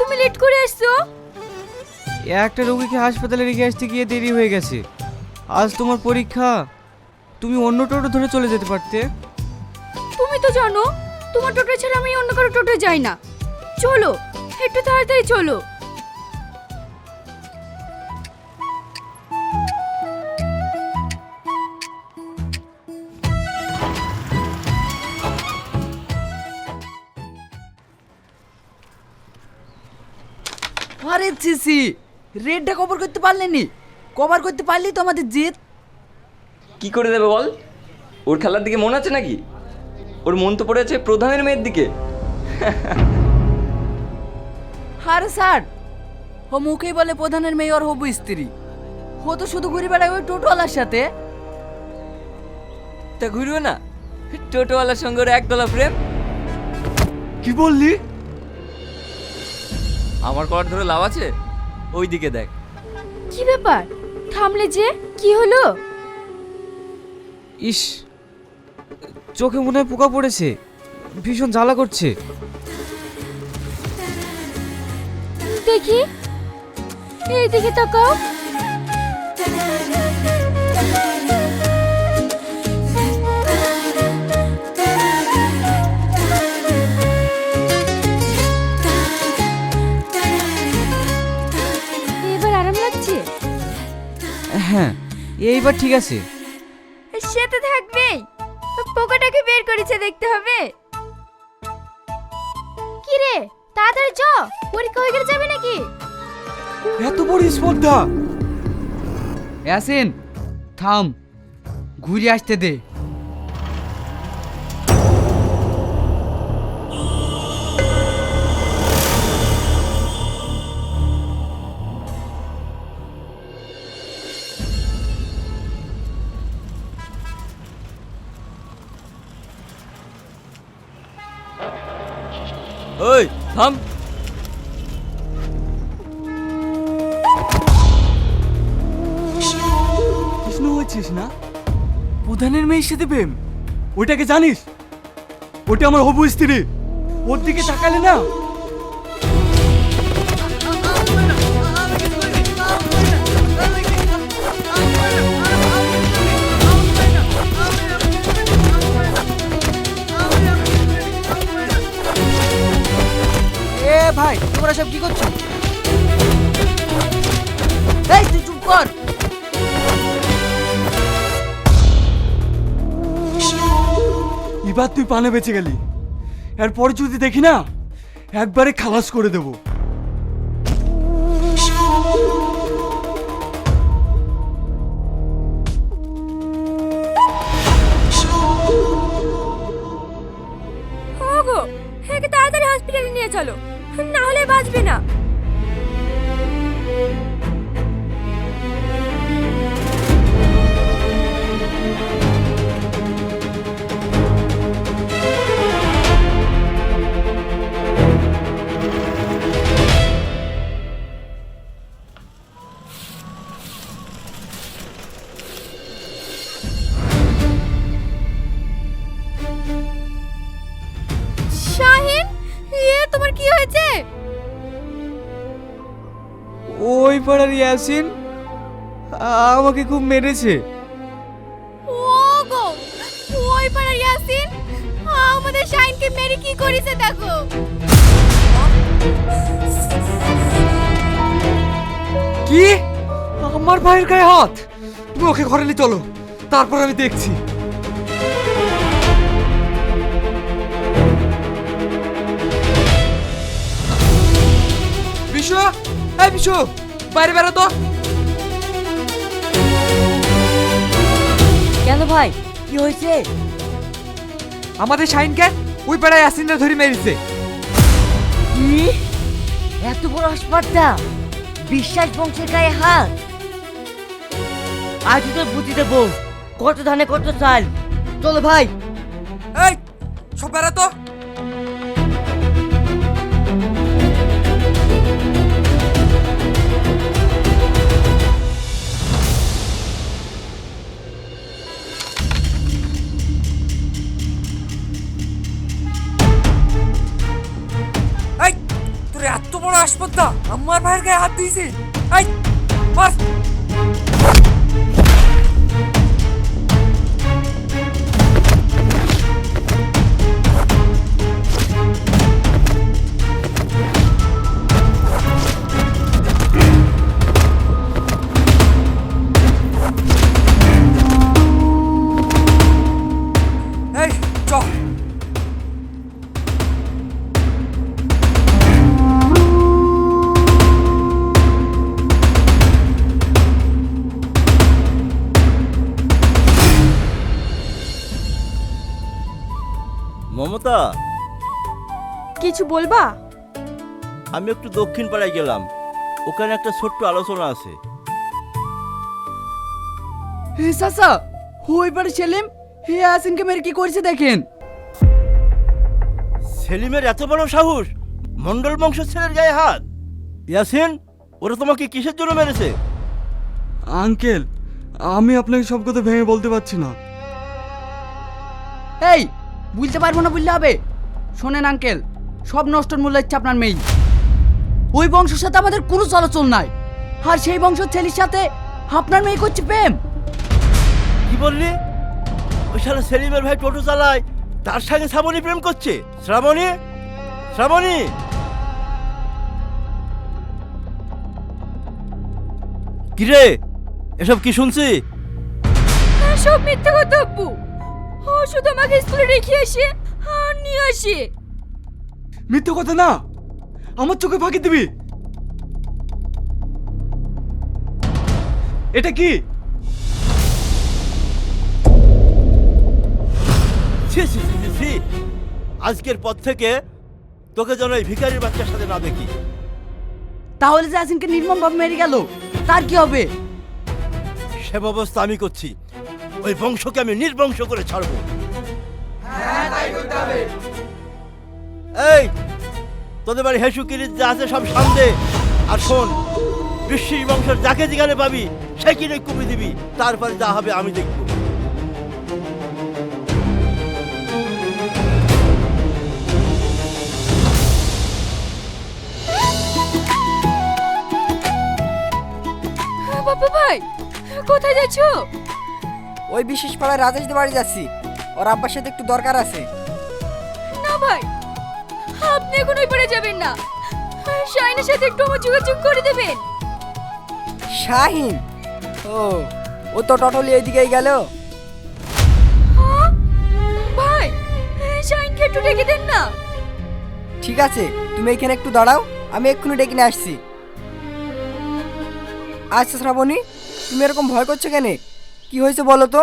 তুমি লেট করে আসছো? একটা রোগীকে হাসপাতালে রেখে আসতে গিয়ে দেরি হয়ে গেছে। আজ তোমার পরীক্ষা, তুমি অন্য টোটো ধরে চলে যেতে পারতে। তুমি তো জানো তোমার টোটো ছাড়া আমি অন্য কারো টোটো যাই না। চলো একটু তাড়াতাড়ি চলো। আরে সিসি, রেডটা কভার করতে পারলেনি। কভার করতে পারলি তো আমাদের জিত। কি করে দেবে বল? ওর খেলার দিকে মন আছে নাকি? ওর মন তো পড়ে আছে প্রধানের মেয়ের দিকে। আরে স্যার, ও মুখেই বলে প্রধানের মেয়ে ওর হবু স্ত্রী। ও তো শুধু ঘুরে বেড়ায় ওই টোটোওয়ালার সাথে। তা ঘুরবে না? টোটোওয়ালার সঙ্গে ওর এক গলা প্রেম। কি বললি? আমার কলার ধরে লাভ আছে? ওই দিকে দেখ। কি ব্যাপার, থামলে যে? কি হলো? ইস, চোখে মনে হয় পোকা পড়েছে, ভীষণ জ্বালা করছে। দেখি, এই দিকে তাকাও। এবার আরাম লাগছে? হ্যাঁ, এইবার ঠিক আছে। সে তো থাকবেই, পোকাটাকে বের করেছে দেখতে হবে। কি রে, তাড়াতাড়ি চ, পরীক্ষা হয়ে গেলে যাবে নাকি? এত বড় স্পর্ধা! ইয়াসিন, থাম, ঘুরে আসতে দে। ওই থাম। কৃষ্ণ হচ্ছিস না? প্রধানের মেয়ের সাথে প্রেম? ওইটাকে জানিস? ওটা আমার হবু স্ত্রী। ওর দিকে তাকালে না এ ভাই, তোমরা সব কি করছো? এই তুই চুপ কর। এবার তুই পানে বেঁচে গেলি। এরপরে যদি দেখি না, একবারে খালাস করে দেব। ওগো, একে তাড়াতাড়ি হসপিটালে নিয়ে চলো, না হলে বাঁচবে না। শাহিন, তোমার কি হয়েছে? ওই পাড়ার ইয়াসিন আমাকে খুব মেরেছে। ওগো, ওই পাড়ার ইয়াসিন আমাদের শাহিনকে মেরে কি করেছে দেখো। কি? আমার ভাইয়ের গায়ে হাত? তুমি ওকে ঘরে নিয়ে চলো, তারপর আমি দেখছি। বিশু, এই বিশু, বাইরে বেরো তো। কেন ভাই, কি হয়েছে? আমাদের শাইনকে ওই পাড়ায় ইয়াসিনরা ধরে মেরেছে। কি? এত বড় হাসপাতালটা বিশ্বাস বংশের গায়ে হাত? আজ তোর বুঝি দেবো কত ধানে কত চাল। চলো ভাই। এই সব বেরো তো। গায়ে হাত দিয়েছে। এই বাস। এই চল। মমতা, কিছু বলবা? আমি একটু দক্ষিণ পাড়ায় গেলাম, ওখানে একটা ছোট্ট আলোচনা আছে। হে চাচা, ওই পারে সেলিম হে আসিনকে মেরে কি করেছে দেখেন। সেলিমের এত বড় সাহস, মন্ডল বংশ ছেলের গায়ে হাত! ইয়াসিন, ওরা তোমাকে কিসের জন্য মেরেছে? আঙ্কেল, আমি আপনাকে সব কথা ভেঙে বলতে পারছি না। এই বুঝতে পারবো না বললে হবে? শোনেন আঙ্কেল, সব নষ্টর মূল্য হচ্ছে আপনার মেয়ে। ওই বংশের সাথে আমাদের কোনো চলাচল নাই, আর সেই বংশের ছেলের সাথে আপনার মেয়ে করছে প্রেম। কি বললি? ওই শালা সেলিমের ভাই টোটো চালায়, তার সঙ্গে শ্রাবণী প্রেম করছে? শ্রাবণী, শ্রাবণী! কিরে, এসব কি শুনছি? সব মিথ্যে কথা আব্বু। ও শুধু আমাকে স্কুলে রেখে আসে আর নিয়ে আসে। মিথ্যে কথা না, আমার চোখে ফাঁকি দিবি? এটা কি? ছি ছি ছি ছি, ছি! আজকের পর থেকে তোকে যেন এই ভিখারির বাচ্চার সাথে না দেখি। তাহলে যে আসিনকে নির্মম ভাবে মেরে গেল, তার কি হবে? সে ব্যবস্থা আমি করছি। ওই বংশকে আমি নির্বংশ করে ছাড়বো। এই, তোদের বাড়ি হেসুকিরির যা আছে সব সামনে। আর শোন, বৃষ্টির বংশের যাকে যেখানে পাবি সে কিনে কুপি দিবি, তারপরে যা হবে আমি দেখব। বাবা ভাই, কোথায় যাচ্ছো? ওই বিশেষ পাড়ায় রাজেশদের বাড়ি যাচ্ছি, ওর আব্বার সাথে একটু দরকার আছে। না ভাই, আপনি এখন ওই পারে যাবেন না। শাইনের সাথে একটু আমার যোগাযোগ করে দেবেন। শাহিন? ও তো টোটালি এইদিকেই গেল। হ্যাঁ? ভাই, শাইনকে একটু ডেকে দেন না। ঠিক আছে, তুমি এখানে একটু দাঁড়াও, আমি এক্ষুনি ডেকে নিয়ে আসছি। আচ্ছা শ্রাবণী, তুমি এরকম ভয় করছো কেন? কি হয়েছে বলো তো?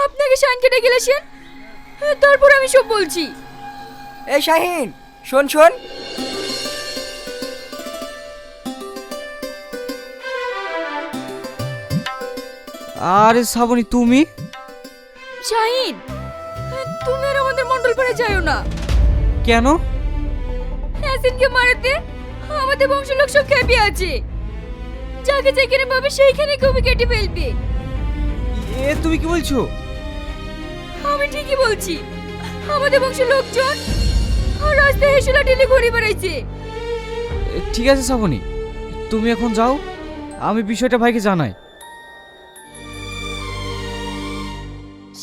আপনাকে শাইনকে ডেকে আসেন, তারপর আমি সব বলছি। এই শাহিন, শোন শোন। আরে শ্রাবণী, তুমি? শাহিন, তুমি আর আমাদের মন্ডল পাড়ে যাও না। কেন? হাসিনকে মারাতে আমাদের বংশের লোক সব খেপে আছে। যাকে যেখানে পাবে সেইখানে কবি কেটে ফেলবে। এ তুমি কি বলছো? আমি ঠিকই বলছি। আমাদের বংশের লোকজন রাস্তায় হেসুলা ঠেলে ঘুরে বেড়াইছে। ঠিক আছে শ্রাবণী, তুমি এখন যাও, আমি বিষয়টা ভাইকে জানাই।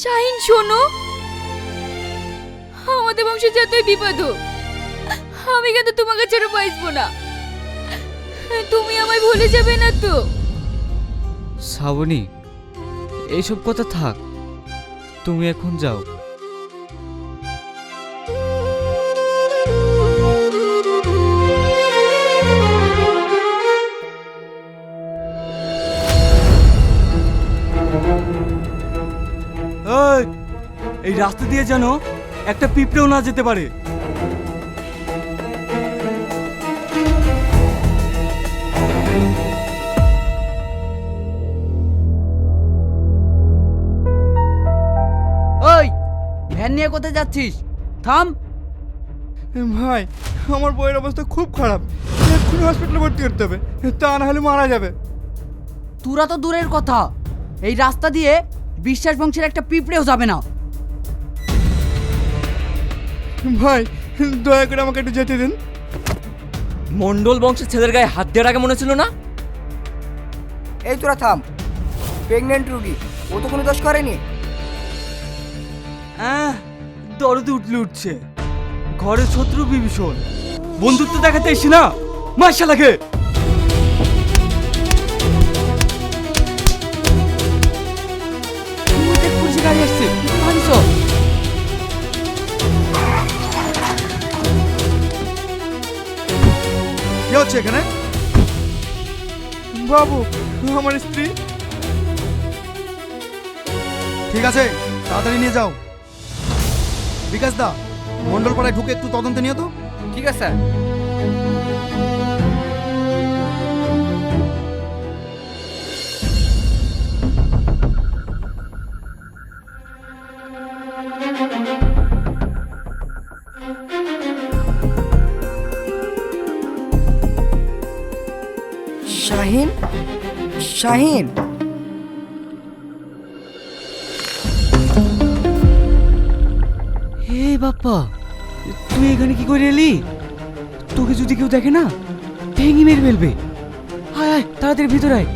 শাহিন শোনো, আমাদের বংশে যতই বিপদ হোক, আমি কিন্তু তোমাকে ছেড়ে বাঁচবো না। তুমি আমায় ভুলে যাবে না তো? শ্রাবণী, এইসব কথা থাক, তুমি এখন যাও। এই রাস্তা দিয়ে যেন একটা পিঁপড়েও না যেতে পারে। ওই ভ্যান নিয়ে কোথায় যাচ্ছিস? থাম। ভাই, আমার বইয়ের অবস্থা খুব খারাপ, এক্ষুনি হসপিটালে ভর্তি করতে হবে, তা না হলে মারা যাবে। তোরা তো দূরের কথা, এই রাস্তা দিয়ে বিশ্বাস বংশের একটা পিঁপড়েও যাবে না। ভাই, দয়া করে আমাকে একটু যেতে দিন। মন্ডল বংশের ছেলের গায়ে হাত দেওয়ার আগে মনে ছিল না? এই তোরা থাম, প্রেগনেন্ট রুগী, ও তো কোনো দোষ করেনি। দরদে উঠছে। ঘরে শত্রু বিভীষণ, বন্ধুত্ব দেখাতে এসি না, মার্শা লাগে। পুলিশের গাড়ি আসছে, ভাবি চল। কি হচ্ছে এখানে? বাবু, আমার স্ত্রী। ঠিক আছে, তাড়াতাড়ি নিয়ে যাও। বিকাশ দা, মন্ডলপাড়ায় ঢুকে একটু তদন্তে নিয়ে তো। ঠিক আছে স্যার। শাহিন, শাহিন, হে বাপ্পা, তুই এখানে কি করে এলি? তোকে যদি কেউ দেখে না, ভেঙে মেরে ফেলবে। আয় আয়, তাড়াতাড়ি ভিতরে আয়।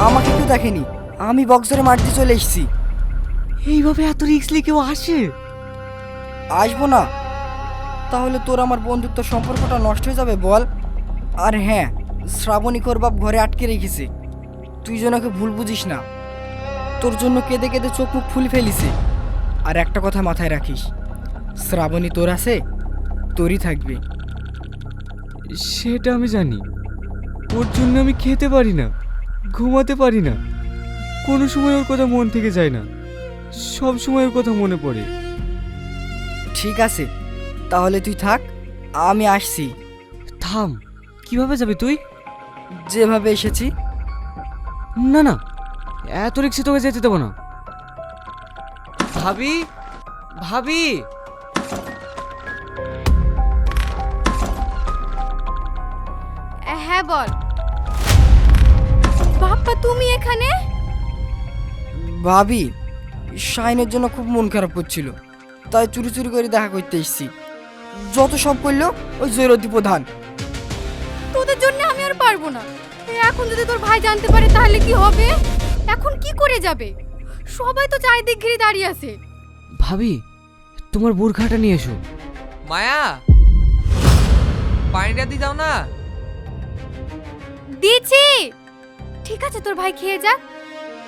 আমাকে কেউ দেখেনি, আমি বক্সরে মারতে চলে এসেছি। এইভাবে এত রিস্ক নিয়ে কেউ আসে? আসবো না? তাহলে তোর আমার বন্ধুত্ব সম্পর্কটা নষ্ট হয়ে যাবে বল। আর হ্যাঁ, শ্রাবণী ওর বাপ ঘরে আটকে রেখেছে, তুই যেন ওকে ভুল বুঝিস না। তোর জন্য কেঁদে কেঁদে চোখ মুখ ফুলে ফেলিছে। আর একটা কথা মাথায় রাখিস, শ্রাবণী তোর আছে, তোরই থাকবে। সেটা আমি জানি। ওর জন্য আমি খেতে পারি না, ঘুমাতে পারি না, কোনো সময় ওর কথা মন থেকে যায় না, সব সময় ওর কথা মনে পড়ে। ঠিক আছে, তাহলে তুই থাক, আমি আসছি। থাম, কিভাবে যাবি তুই? যেভাবে এসেছি। না না, এত রিক্সে তোকে যেতে দেবো না। ভাবি, ভাবি। হ্যাঁ বল। বাপ্পা তুমি এখানে? ভাবি, শাহিনের জন্য খুব মন খারাপ করছিল, তাই চুরি চুরি করে দেখা করতে এসেছি। যত সব করলো ওই জয়রতি প্রধান। তোদের জন্য আমি আর পারবো না। এখন যদি তোর ভাই জানতে পারে তাহলে কি হবে? এখন কি করে যাবে? সবাই তো চারিদিক ঘিরে দাঁড়িয়ে আছে। ভাবি, তোমার বোরখাটা নিয়ে এসো। মায়া, পানিটা দিয়ে যাও না। দিচ্ছি। ঠিক আছে, তোর ভাই খেয়ে যাক,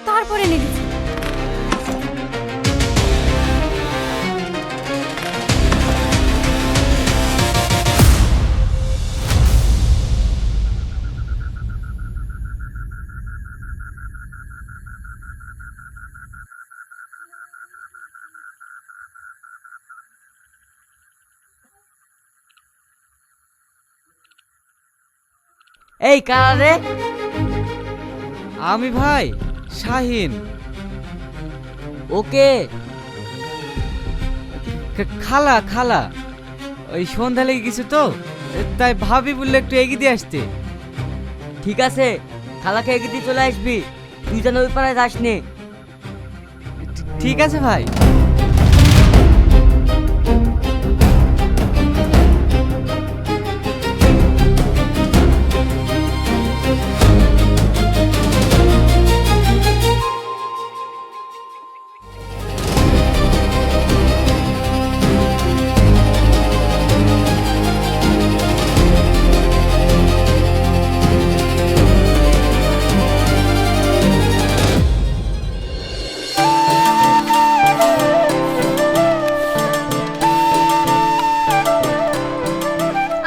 তারপরে নিয়ে দিচ্ছি। এই কারা রে? আমি ভাই শাহিন। ওকে। খালা খালা, ওই সন্ধ্যা লেগে গেছে তো, তাই ভাবি বললে একটু এগিয়ে দিয়ে আসতে। ঠিক আছে, খালাকে এগিয়ে দিয়ে চলে আসবি, তুই যেন ওই পাড়ায় যাস নে। ঠিক আছে ভাই।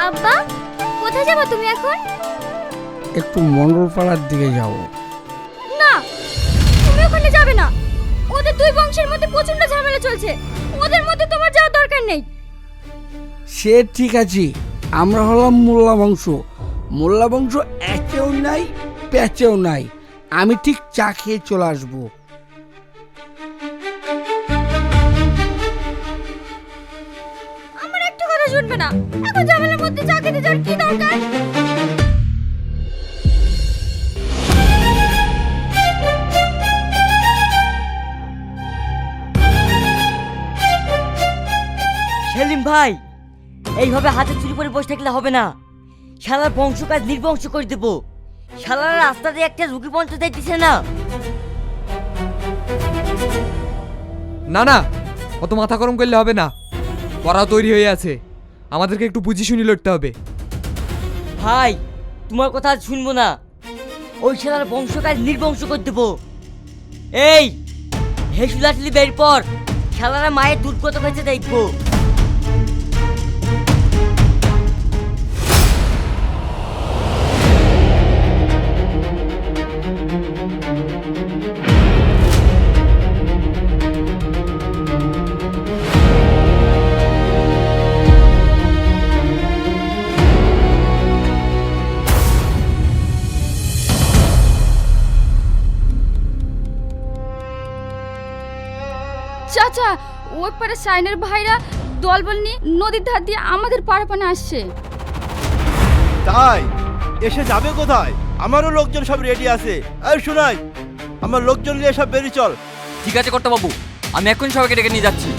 আব্বা, কোথায় যাবে তুমি এখন? একটু মন্ডলপাড়ার দিকে যাবো। না, তুমি ওখানে যাবে না। ওদের দুই বংশের মধ্যে প্রচন্ড ঝামেলা চলছে, ওদের মধ্যে তোমার যাওয়ার দরকার নেই। সে ঠিক আছে, আমরা হলাম মোল্লা বংশ। মোল্লা বংশ একেও নাই প্যাচেও নাই। আমি ঠিক চা খেয়ে চলে আসবো। আমার একটা কথা শুনবে না। এখন ঝামেলার মধ্যে চা খেতে যাওয়ার কি দরকার? সেলিম ভাই, এইভাবে হাতে চুরি করে বসে থাকলে হবে না। শালার বংশ কাজ নির্বংশ করে দেবো। শালার রাস্তা দিয়ে একটা রুগী পর্যন্ত দেখতেছে না। না না, অত মাথা গরম করলে হবে না। পড়া তৈরি হয়ে আছে, আমাদেরকে একটু বুঝি শুনি লড়তে হবে। ভাই, তোমার কথা আজ শুনবো না। ওই শালার বংশ কাজ নির্বংশ করে দেবো। এই হেসুলাটলি বের পর, শালারা মায়ের দুধ কত হয়েছে দেখবো। চাচা, ওই পারে সাইনের ভাইরা দলবল নিয়ে নদীর ধার দিয়ে আমাদের পাড়াপানে আসছে। তাই এসে যাবে কোথায়? আমারও লোকজন সব রেডি আছে। এই শোনাই, আমার লোকজন নিয়ে সব বেরিয়ে চল। ঠিক আছে কর্তা বাবু, আমি এখন সবাইকে ডেকে নিয়ে যাচ্ছি।